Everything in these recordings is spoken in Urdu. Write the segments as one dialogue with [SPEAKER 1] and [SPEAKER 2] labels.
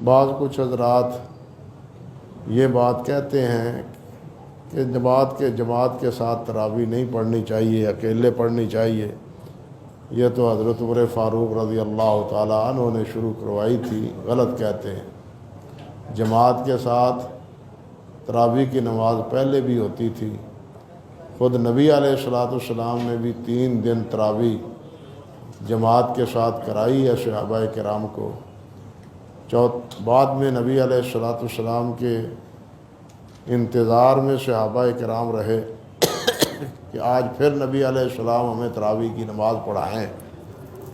[SPEAKER 1] بعض کچھ حضرات یہ بات کہتے ہیں کہ جماعت کے ساتھ تراویح نہیں پڑھنی چاہیے، اکیلے پڑھنی چاہیے۔ یہ تو حضرت عمر فاروق رضی اللہ تعالیٰ عنہ نے شروع کروائی تھی، غلط کہتے ہیں۔ جماعت کے ساتھ تراویح کی نماز پہلے بھی ہوتی تھی، خود نبی علیہ السلام نے بھی 3 دن تراویح جماعت کے ساتھ کرائی ہے صحابہ کرام کو۔ بعد میں نبی علیہ السلام کے انتظار میں صحابہ کرام رہے کہ آج پھر نبی علیہ السلام ہمیں تراویح کی نماز پڑھائیں،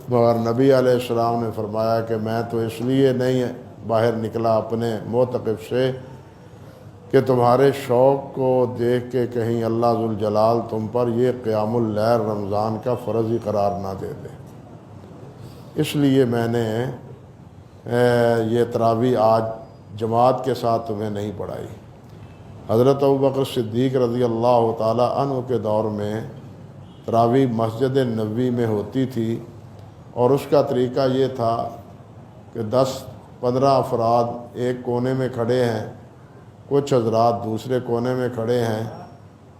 [SPEAKER 1] مگر نبی علیہ السلام نے فرمایا کہ میں تو اس لیے نہیں باہر نکلا اپنے معتکف سے کہ تمہارے شوق کو دیکھ کے کہیں اللہ ذوالجلال تم پر یہ قیام اللیل رمضان کا فرض ہی قرار نہ دے دے، اس لیے میں نے یہ تراویح آج جماعت کے ساتھ تمہیں نہیں پڑھائی۔ حضرت ابوبکر صدیق رضی اللہ تعالی عنہ کے دور میں تراویح مسجد نبوی میں ہوتی تھی، اور اس کا طریقہ یہ تھا کہ 10-15 افراد ایک کونے میں کھڑے ہیں، کچھ حضرات دوسرے کونے میں کھڑے ہیں،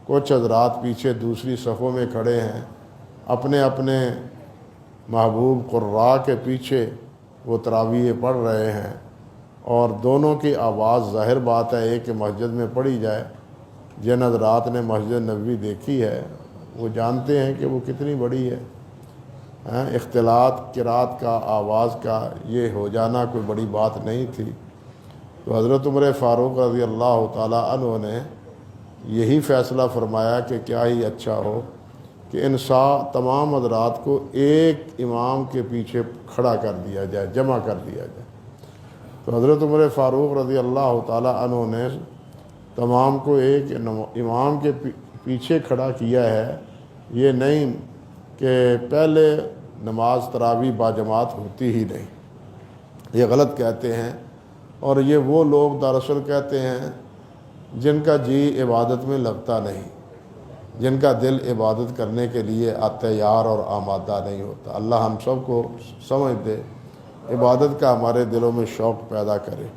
[SPEAKER 1] کچھ حضرات پیچھے دوسری صفوں میں کھڑے ہیں، اپنے اپنے محبوب قراء کے پیچھے وہ تراویح پڑھ رہے ہیں، اور دونوں کی آواز ظاہر بات ہے کہ مسجد میں پڑھی جائے۔ جن حضرات نے مسجد نبوی دیکھی ہے وہ جانتے ہیں کہ وہ کتنی بڑی ہے۔ اختلاط قرات کا، آواز کا یہ ہو جانا کوئی بڑی بات نہیں تھی۔ تو حضرت عمر فاروق رضی اللہ تعالیٰ عنہ نے یہی فیصلہ فرمایا کہ کیا ہی اچھا ہو کہ تمام حضرات کو ایک امام کے پیچھے کھڑا کر دیا جائے، جمع کر دیا جائے۔ تو حضرت عمر فاروق رضی اللہ تعالیٰ عنہ نے تمام کو ایک امام کے پیچھے کھڑا کیا ہے، یہ نہیں کہ پہلے نماز تراویح باجماعت ہوتی ہی نہیں، یہ غلط کہتے ہیں۔ اور یہ وہ لوگ دراصل کہتے ہیں جن کا جی عبادت میں لگتا نہیں، جن کا دل عبادت کرنے کے لیے تیار اور آمادہ نہیں ہوتا۔ اللہ ہم سب کو سمجھ دے، عبادت کا ہمارے دلوں میں شوق پیدا کرے۔